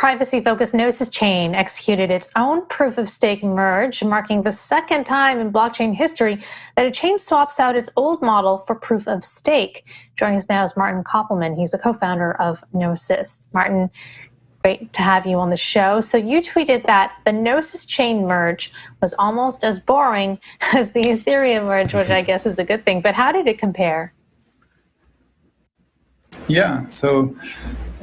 privacy-focused Gnosis chain executed its own proof-of-stake merge, marking the second time in blockchain history that a chain swaps out its old model for proof-of-stake. Joining us now is Martin Köppelmann. He's a co-founder of Gnosis. Martin, great to have you on the show. So you tweeted that the Gnosis chain merge was almost as boring as the Ethereum merge, which I guess is a good thing. But how did it compare? Yeah, so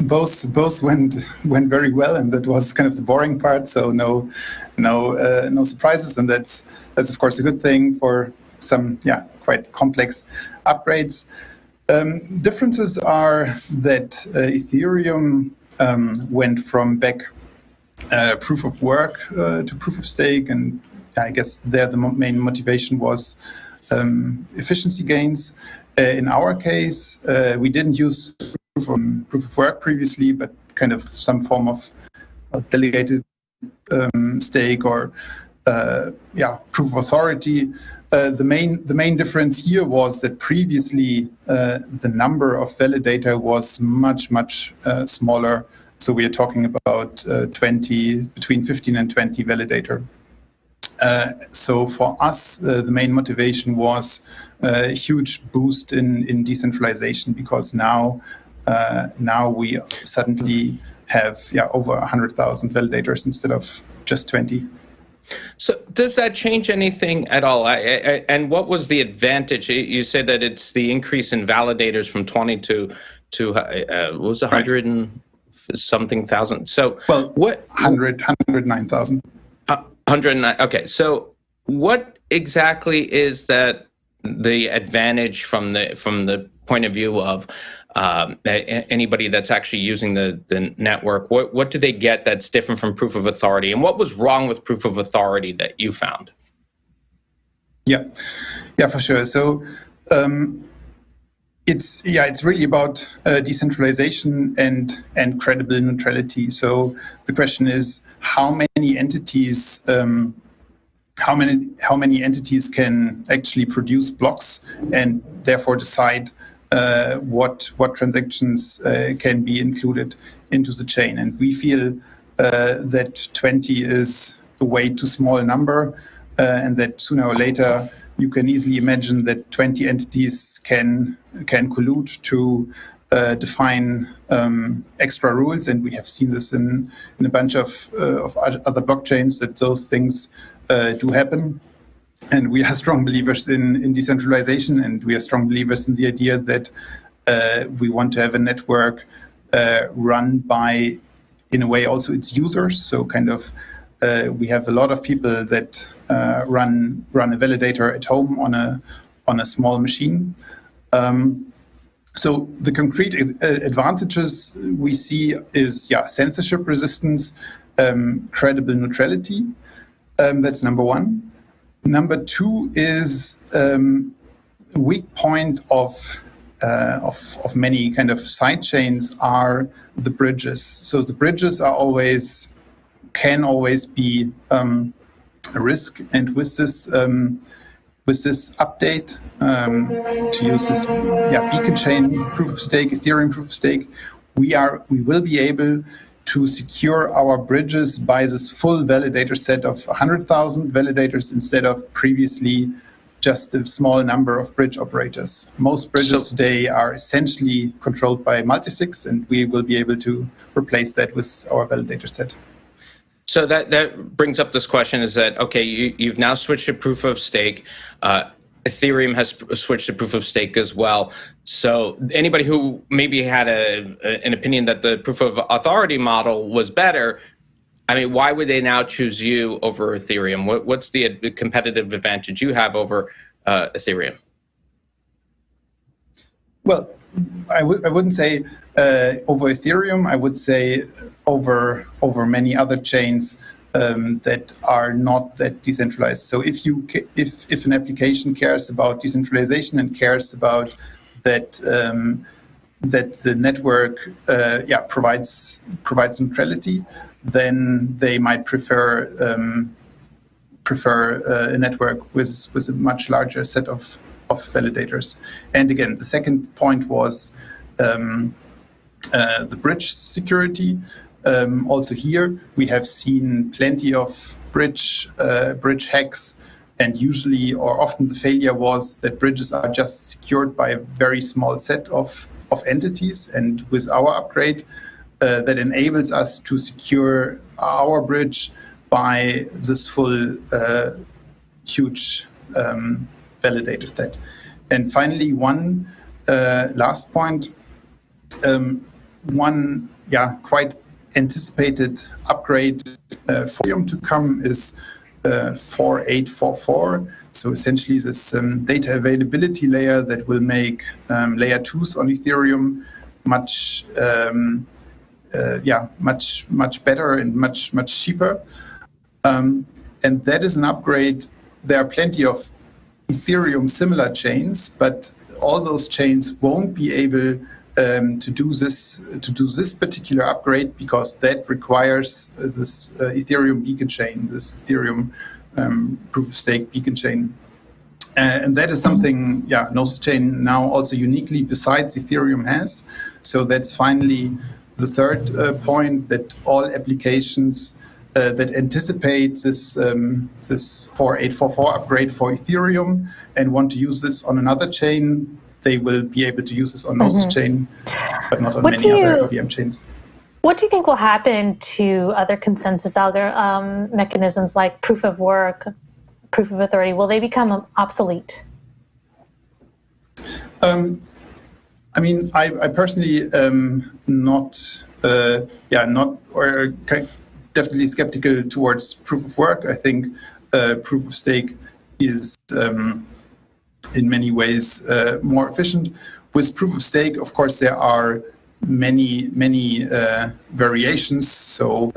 both went very well, and that was kind of the boring part. So no surprises, and that's of course a good thing for some quite complex upgrades. Differences are that Ethereum went from back proof of work to proof of stake, and I guess there the main motivation was efficiency gains. In our case, we didn't use proof of work previously, but kind of some form of delegated stake or proof of authority. The main difference here was that previously the number of validator was much smaller. So we are talking about between 15 and 20 validator. So for us, the main motivation was a huge boost in decentralization, because now we suddenly have over 100,000 validators instead of just 20. So does that change anything at all? And what was the advantage? You said that it's the increase in validators from 20 to what was 100 and something thousand. So what 109,000. 109. Okay, so what exactly is that the advantage from the point of view of anybody that's actually using the network? What do they get that's different from proof of authority, and what was wrong with proof of authority that you found? Yeah, for sure. So it's really about decentralization and credible neutrality. So the question is, how many entities how many entities can actually produce blocks and therefore decide what transactions can be included into the chain. And we feel that 20 is a way too small a number, and that sooner or later you can easily imagine that 20 entities can collude to define extra rules, and we have seen this in a bunch of other blockchains, that those things do happen. And we are strong believers in decentralization, and we are strong believers in the idea that we want to have a network run by, in a way, also its users. So kind of we have a lot of people that run a validator at home on a small machine. So the concrete advantages we see is censorship resistance, credible neutrality. That's number one. Number two is a weak point of many kind of side chains are the bridges. So the bridges can always be a risk, and with this update, to use this beacon chain proof of stake, Ethereum proof of stake, we will be able to secure our bridges by this full validator set of 100,000 validators instead of previously just a small number of bridge operators. Most bridges today are essentially controlled by multisigs, and we will be able to replace that with our validator set. So that brings up this question, is that, okay, you've now switched to proof of stake. Ethereum has switched to proof of stake as well. So anybody who maybe had an opinion that the proof of authority model was better, I mean, why would they now choose you over Ethereum? What's the competitive advantage you have over Ethereum? Well, I wouldn't say over Ethereum. I would say over many other chains that are not that decentralized. So if an application cares about decentralization and cares about that the network provides neutrality, then they might prefer a network with a much larger set of validators. And again, the second point was the bridge security. Also here, we have seen plenty of bridge hacks, and usually or often the failure was that bridges are just secured by a very small set of entities. And with our upgrade, that enables us to secure our bridge by this full huge validator set. And finally, one last point, one quite anticipated upgrade for Ethereum to come is 4844. So essentially this data availability layer that will make layer 2s on Ethereum much better and much cheaper. And that is an upgrade. There are plenty of Ethereum similar chains, but all those chains won't be able to do this particular upgrade, because that requires this Ethereum beacon chain, this Ethereum proof of stake beacon chain. And that is something, Gnosis chain now also uniquely besides Ethereum has. So that's finally the third point, that all applications that anticipate this 4844 upgrade for Ethereum and want to use this on another chain, they will be able to use this on Gnosis chain, but not on many other VM chains. What do you think will happen to other consensus mechanisms like proof of work, proof of authority? Will they become obsolete? I mean, I personally definitely skeptical towards proof of work. I think proof of stake is in many ways more efficient. With proof of stake, of course, there are many variations. So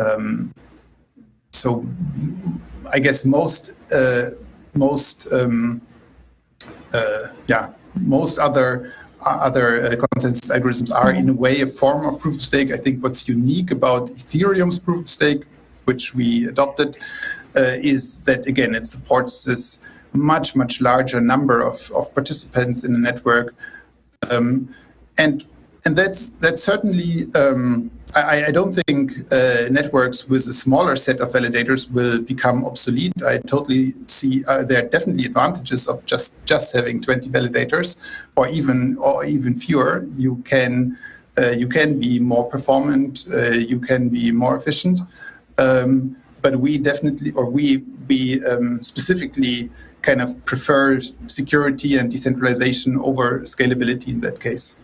I guess most other consensus algorithms are in a way a form of proof of stake. I think what's unique about Ethereum's proof of stake, which we adopted, is that again it supports this much larger number of participants in the network, and that's certainly. I don't think networks with a smaller set of validators will become obsolete. I totally see there are definitely advantages of just having 20 validators, or even fewer. You can be more performant. You can be more efficient. But we definitely, or we specifically kind of prefer security and decentralization over scalability in that case.